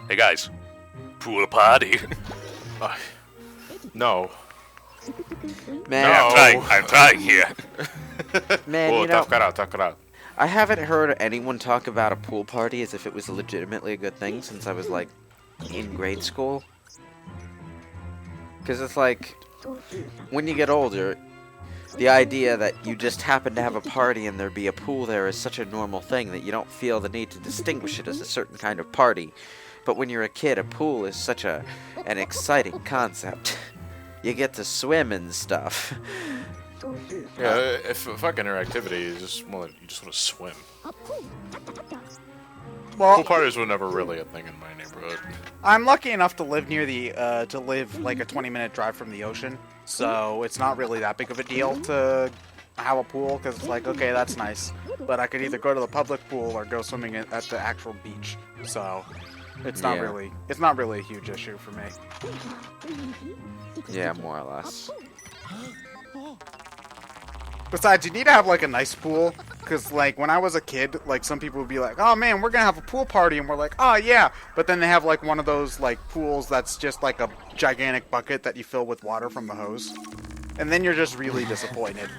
Hey guys, pool party. No. Man, No. I'm trying here. man, Oh, you know, tough cut out. I haven't heard anyone talk about a pool party as if it was legitimately a good thing since I was, like, in grade school. Because it's like, when you get older, the idea that you just happen to have a party and there be a pool there is such a normal thing that you don't feel the need to distinguish it as a certain kind of party. But when you're a kid, a pool is such an exciting concept. You get to swim and stuff. Yeah, if fucking interactivity, you just want to swim. Well, Pool parties were never really a thing in my neighborhood. I'm lucky enough to live near the to live like a 20-minute drive from the ocean, so it's not really that big of a deal to have a pool because it's like, okay, that's nice, but I could either go to the public pool or go swimming at the actual beach. So it's not really a huge issue for me. Yeah, more or less. Besides, you need to have like a nice pool, because like when I was a kid, like some people would be like, "Oh man, we're gonna have a pool party," and we're like, "Oh yeah," but then they have like one of those like pools that's just like a gigantic bucket that you fill with water from the hose, and then you're just really disappointed.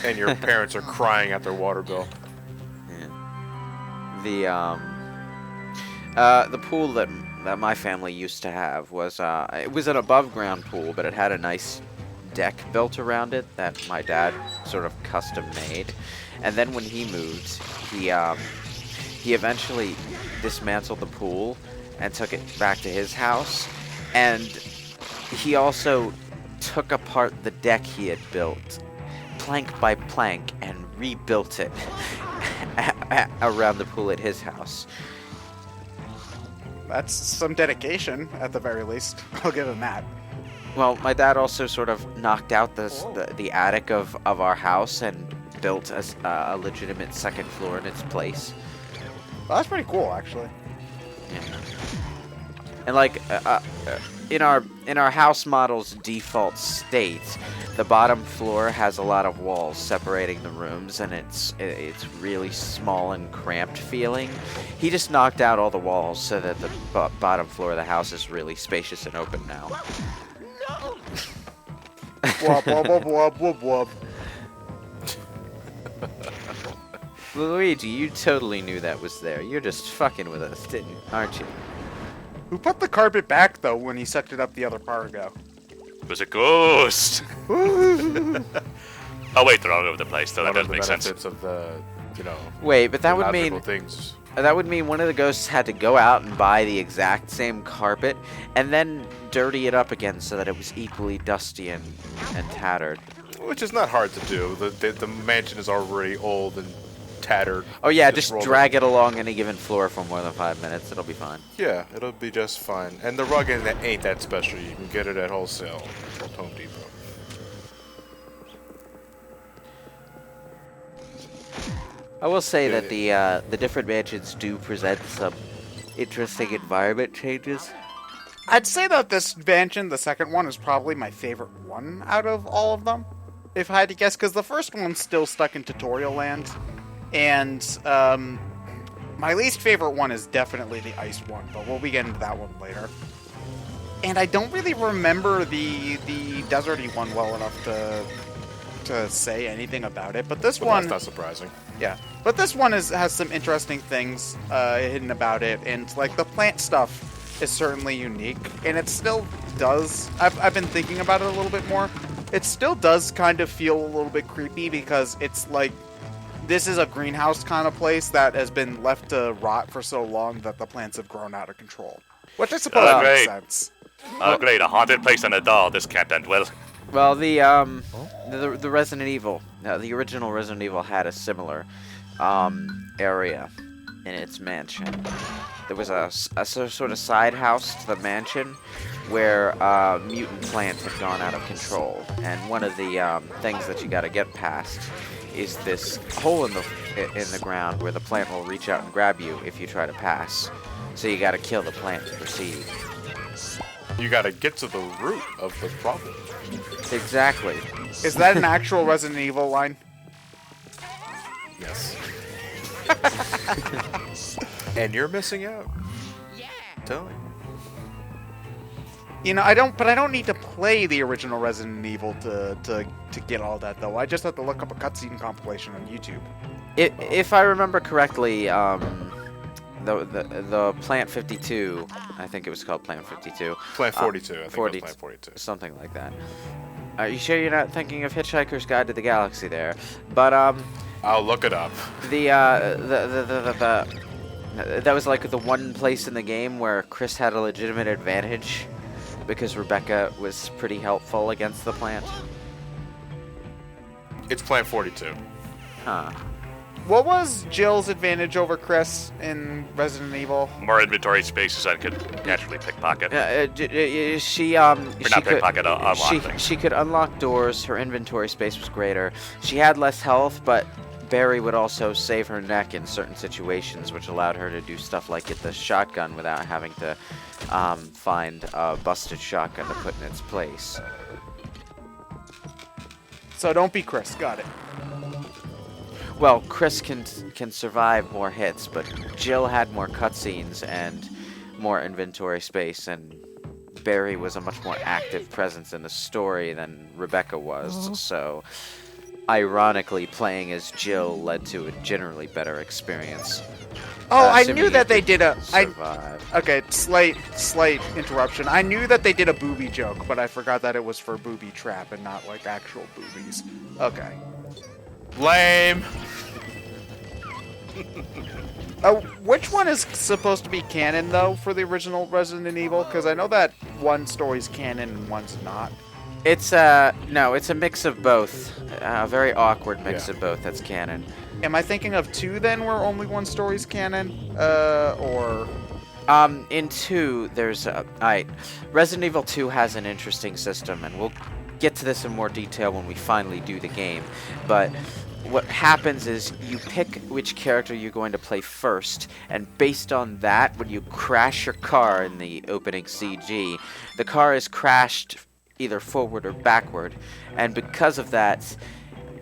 And your parents are crying at their water bill. Yeah. The pool that my family used to have was it was an above ground pool, but it had a nice deck built around it that my dad sort of custom made. And then when he moved, he eventually dismantled the pool and took it back to his house. And he also took apart the deck he had built, plank by plank, and rebuilt it around the pool at his house. That's some dedication, at the very least. I'll give him that. Well, my dad also sort of knocked out the attic of our house and built a legitimate second floor in its place. Well, that's pretty cool, actually. Yeah. And like in our house model's default state, the bottom floor has a lot of walls separating the rooms, and it's really small and cramped feeling. He just knocked out all the walls so that the bottom floor of the house is really spacious and open now. Wub, wub, wub, wub, wub, wub. Luigi, you totally knew that was there. You're just fucking with us, aren't you? Who put the carpet back, though, when he sucked it up the other part ago? It was a ghost. Oh wait, they're all over the place, so that One of doesn't the make sense. benefits of the, Wait, but that the would mean magical things. that would mean one of the ghosts had to go out and buy the exact same carpet and then dirty it up again so that it was equally dusty and tattered. Which is not hard to do. The mansion is already old and tattered. Oh yeah, just roll drag it along any given floor for more than 5 minutes. It'll be fine. Yeah, it'll be just fine. And the rug ain't that special. You can get it at wholesale at Home Depot. I will say that the different mansions do present some interesting environment changes. I'd say that this mansion, the second one, is probably my favorite one out of all of them, if I had to guess, because the first one's still stuck in tutorial land, and my least favorite one is definitely the ice one, but we'll be getting to that one later. And I don't really remember the deserty one well enough to say anything about it, but this one... That's not surprising. Yeah, but this one has some interesting things hidden about it, and like the plant stuff is certainly unique, and it still does. I've been thinking about it a little bit more. It still does kind of feel a little bit creepy because it's like this is a greenhouse kind of place that has been left to rot for so long that the plants have grown out of control, which I suppose makes great. sense. Oh great, a haunted place and a doll. This can't end well. Well, the Resident Evil, the original Resident Evil had a similar area in its mansion. There was a sort of side house to the mansion where mutant plants had gone out of control, and one of the things that you got to get past is this hole in the ground where the plant will reach out and grab you if you try to pass. So you got to kill the plant to proceed. You gotta get to the root of the problem. Exactly. Is that an actual Resident Evil line? Yes. And you're missing out. Tell me. You know, I don't need to play the original Resident Evil to get all that though. I just have to look up a cutscene compilation on YouTube. If I remember correctly, the Plant 52, I think it was called Plant 52. Plant 42. I think 40, it was Plant 42. something like that. Are you sure you're not thinking of Hitchhiker's Guide to the Galaxy there? But I'll look it up. That was like the one place in the game where Chris had a legitimate advantage because Rebecca was pretty helpful against the plant. It's Plant 42. Huh. What was Jill's advantage over Chris in Resident Evil? More inventory spaces I could naturally pickpocket. She Or not could pickpocket, unlock things. she could unlock doors. Her inventory space was greater. She had less health, but Barry would also save her neck in certain situations, which allowed her to do stuff like get the shotgun without having to find a busted shotgun to put in its place. So don't be Chris. Got it. Well, Chris can survive more hits, but Jill had more cutscenes and more inventory space, and Barry was a much more active presence in the story than Rebecca was. So, ironically, playing as Jill led to a generally better experience. Oh, I assuming knew you that they could did a. survive. Okay, slight interruption. I knew that they did a booby joke, but I forgot that it was for booby trap and not like actual boobies. Okay. Lame. Which one is supposed to be canon though for the original Resident Evil? Because I know that one story's canon and one's not. It's no, it's a mix of both. A very awkward mix Yeah. of both. That's canon. Am I thinking of two then, where only one story's canon? Or In 2, there's Resident Evil 2 has an interesting system, and we'll get to this in more detail when we finally do the game. But what happens is you pick which character you're going to play first, and based on that, when you crash your car in the opening CG, the car is crashed either forward or backward, and because of that,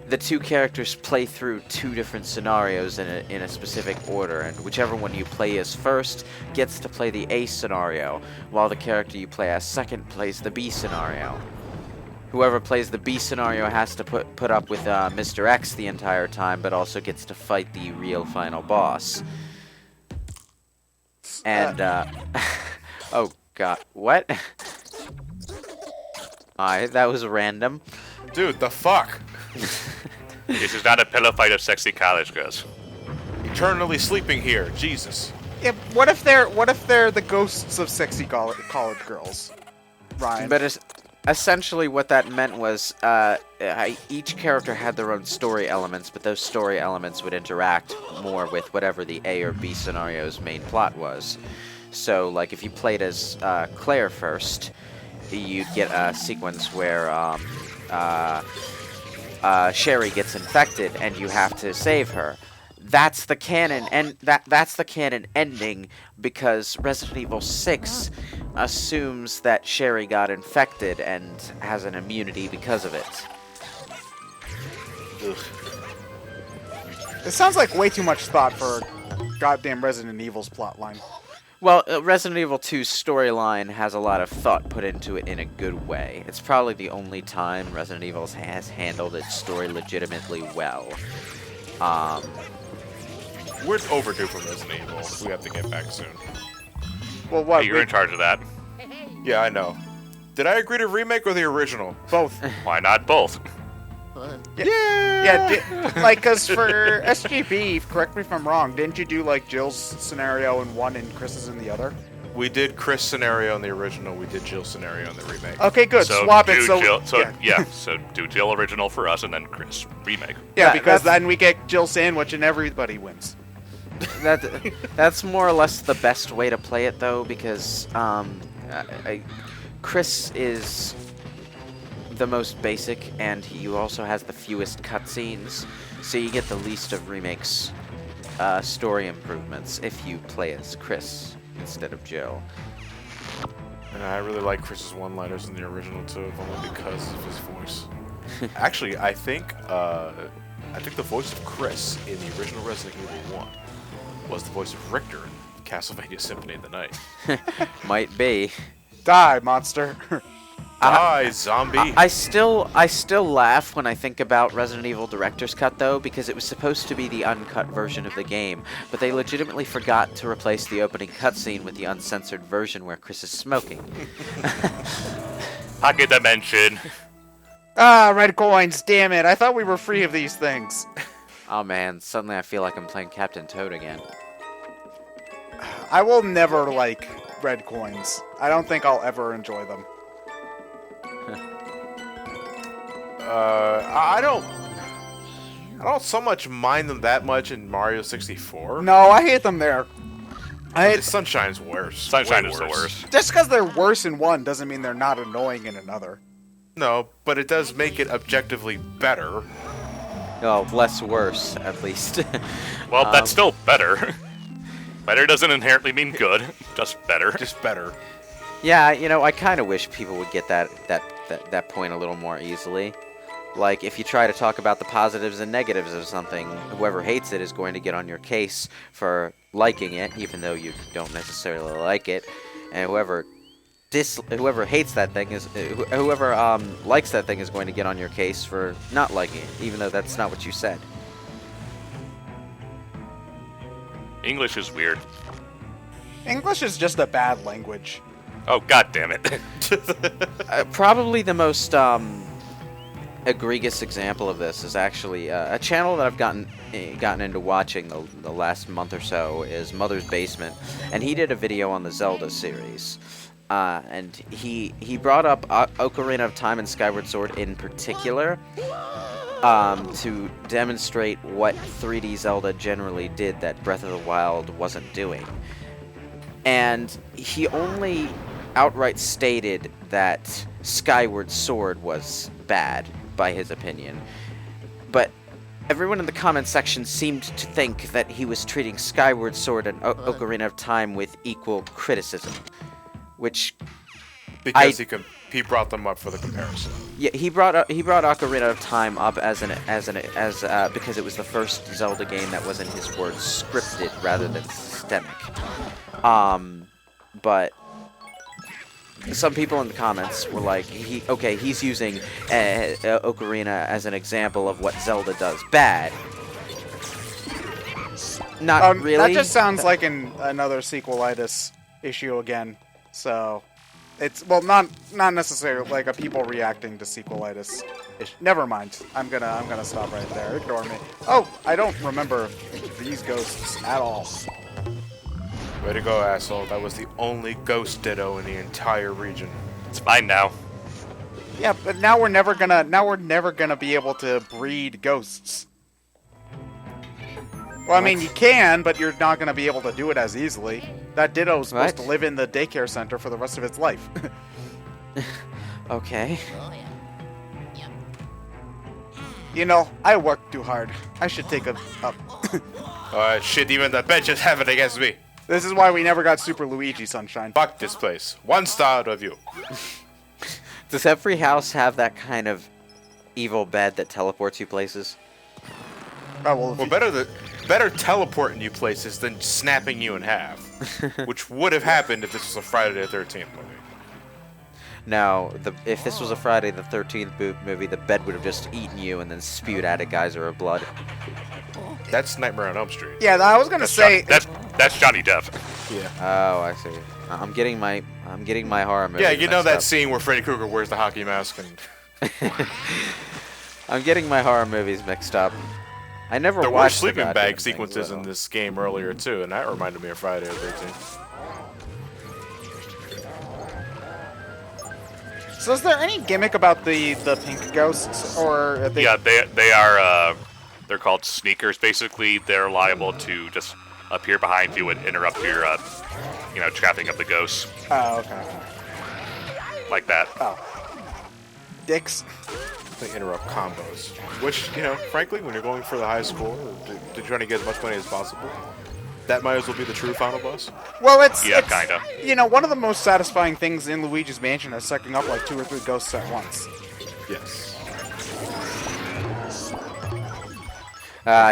the two characters play through two different scenarios in a specific order, and whichever one you play as first gets to play the A scenario, while the character you play as second plays the B scenario. Whoever plays the B scenario has to put up with Mr. X the entire time, but also gets to fight the real final boss. And, oh god, what? That was random. Dude, the fuck? This is not a pillow fight of sexy college girls. Eternally sleeping here. Jesus. yeah, what if they're the ghosts of sexy college girls? Ryan. But essentially what that meant was each character had their own story elements, but those story elements would interact more with whatever the A or B scenario's main plot was. So, like, if you played as Claire first, you'd get a sequence where Sherry gets infected and you have to save her. That's the canon, and that's the canon ending, because Resident Evil 6 assumes that Sherry got infected and has an immunity because of it. Ugh. It sounds like way too much thought for goddamn Resident Evil's plotline. Well, Resident Evil 2's storyline has a lot of thought put into it in a good way. It's probably the only time Resident Evil has handled its story legitimately well. We're overdue for Resident Evil. We have to get back soon. Well, what? You're in charge of that. Yeah, I know. Did I agree to remake or the original? Both. Why not both? Yeah, like, because for SGB, correct me if I'm wrong, didn't you do, like, Jill's scenario in one and Chris's in the other? We did Chris scenario in the original. We did Jill scenario in the remake. Okay, good. So Swap do it. So, Jill, yeah. so do Jill original for us and then Chris remake. Yeah, That- because that's- then we get Jill sandwich and everybody wins. That's more or less the best way to play it, though, because Chris is the most basic, and he also has the fewest cutscenes, so you get the least of Remake's story improvements if you play as Chris instead of Jill. And I really like Chris's one-liners in the original too, only because of his voice. Actually, I think the voice of Chris in the original Resident Evil 1 was the voice of Richter in Castlevania Symphony of the Night. Might be. Die, monster. Die, zombie! I still laugh when I think about Resident Evil Director's Cut, though, because it was supposed to be the uncut version of the game, but they legitimately forgot to replace the opening cutscene with the uncensored version where Chris is smoking. Pocket dimension. Ah, red coins, damn it. I thought we were free of these things. Oh man, suddenly I feel like I'm playing Captain Toad again. I will never like red coins. I don't think I'll ever enjoy them. I don't so much mind them that much in Mario 64. No, I hate them there. Sunshine's worse. Sunshine Way is the worst. Just because they're worse in one doesn't mean they're not annoying in another. No, but it does make it objectively better. Oh, less worse, at least. Well, that's still better. Better doesn't inherently mean good, just better. Just better. Yeah, you know, I kind of wish people would get that point a little more easily. Like, if you try to talk about the positives and negatives of something, whoever hates it is going to get on your case for liking it, even though you don't necessarily like it. And whoever hates that thing is whoever likes that thing is going to get on your case for not liking it, even though that's not what you said. English is weird. English is just a bad language. Oh, god damn it. Probably the most egregious example of this is actually a channel that I've gotten into watching the last month or so is Mother's Basement, and he did a video on the Zelda series. And he brought up Ocarina of Time and Skyward Sword in particular to demonstrate what 3D Zelda generally did that Breath of the Wild wasn't doing. And he only outright stated that Skyward Sword was bad, by his opinion. But everyone in the comment section seemed to think that he was treating Skyward Sword and Ocarina of Time with equal criticism. Which Because he brought them up for the comparison. yeah, he brought Ocarina of Time up as because it was the first Zelda game that was in his words scripted rather than systemic. But some people in the comments were like, he's using Ocarina as an example of what Zelda does bad. Not really. That just sounds like another sequelitis issue again. So, it's not necessarily like a people reacting to sequelitis. Never mind. I'm gonna stop right there. Ignore me. Oh, I don't remember these ghosts at all. Way to go, asshole. That was the only ghost ditto in the entire region. It's fine now. Yeah, but now we're never gonna be able to breed ghosts. Well, I mean, you can, but you're not gonna be able to do it as easily. That ditto is supposed to live in the daycare center for the rest of its life. Okay. You know, I worked too hard. I should take a Shit, even the benches have it against me. This is why we never got Super Luigi Sunshine. Fuck this place. 1 star review. Does every house have that kind of evil bed that teleports you places? Oh, well, better teleporting you places than snapping you in half. Which would have happened if this was a Friday the 13th movie. No, if this was a Friday the 13th movie, the bed would have just eaten you and then spewed out a geyser of blood. That's Nightmare on Elm Street. yeah, I was gonna say That's Johnny Depp. Yeah. Oh, I see. I'm getting my horror movie. Yeah, you know mixed that up. scene where Freddy Krueger wears the hockey mask and... I'm getting my horror movies mixed up. I never There were watched the sleeping goddamn bag things, sequences in though. this game earlier too, and that reminded me of Friday the 13th. So is there any gimmick about the pink ghosts, or are they... Yeah, they are. They're called sneakers. Basically, they're liable to just appear behind you and interrupt your, trapping of the ghosts Oh, okay. like that. Oh. Dicks. They interrupt combos. Which, frankly, when you're going for the high score, or to trying to get as much money as possible, that might as well be the true final boss. Well, it's kinda. One of the most satisfying things in Luigi's Mansion is sucking up like 2 or 3 ghosts at once. Yes.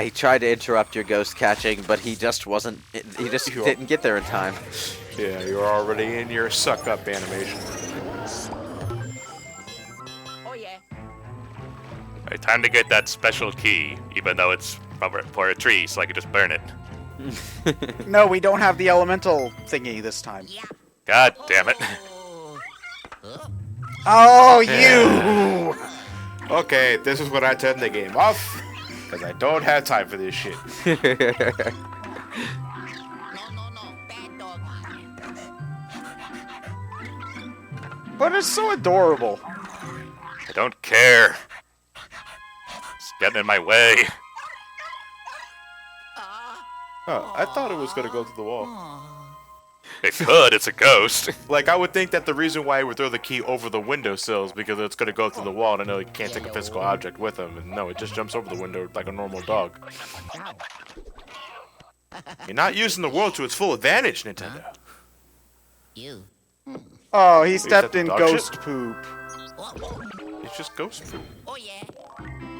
He tried to interrupt your ghost catching, but he just wasn't. He just didn't get there in time. Yeah, you're already in your suck up animation. Oh yeah. Alright, time to get that special key, even though it's for a tree, so I can just burn it. No, we don't have the elemental thingy this time. Yeah. God damn it. Oh, you! Okay, this is when I turn the game off, because I don't have time for this shit. No, bad dog. But it's so adorable. I don't care. It's getting in my way. Oh, I thought it was gonna go through the wall. It could, it's a ghost. Like, I would think that the reason why he would throw the key over the windowsill is because it's gonna go through the wall, and I know he can't take a physical object with him. And no, it just jumps over the window like a normal dog. You're not using the world to its full advantage, Nintendo. You. Oh, he stepped that in dog ghost shit? poop. It's just ghost food. Oh yeah.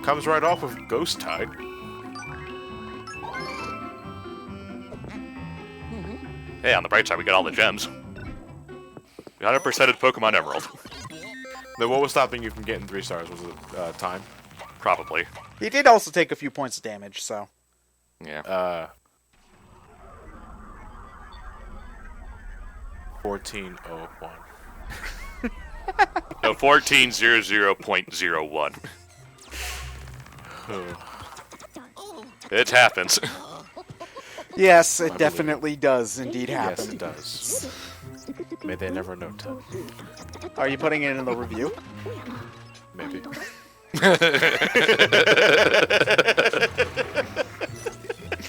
Comes right off with Ghost Tide. Hey, on the bright side, we got all the gems. We 100%ed Pokemon Emerald. Then what was stopping you from getting 3 stars? Was it time? Probably. He did also take a few points of damage, so. Yeah. 1401. No, 1400.01. It happens. Yes, it definitely does indeed Yes, happen. it does. May they never know, Ted. Are you putting it in the review? Maybe.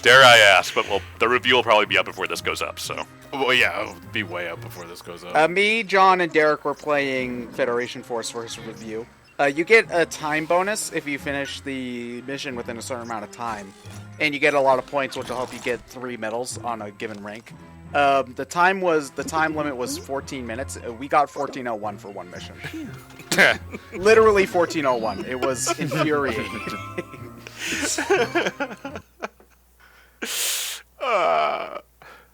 Dare I ask, but the review will probably be up before this goes up, so. Well, yeah, it'll be way up before this goes up. Me, John, and Derek were playing Federation Force for his review. You get a time bonus if you finish the mission within a certain amount of time. And you get a lot of points, which will help you get 3 medals on a given rank. The time limit was 14 minutes. We got 14:01 for one mission. Literally 14:01. It was infuriating.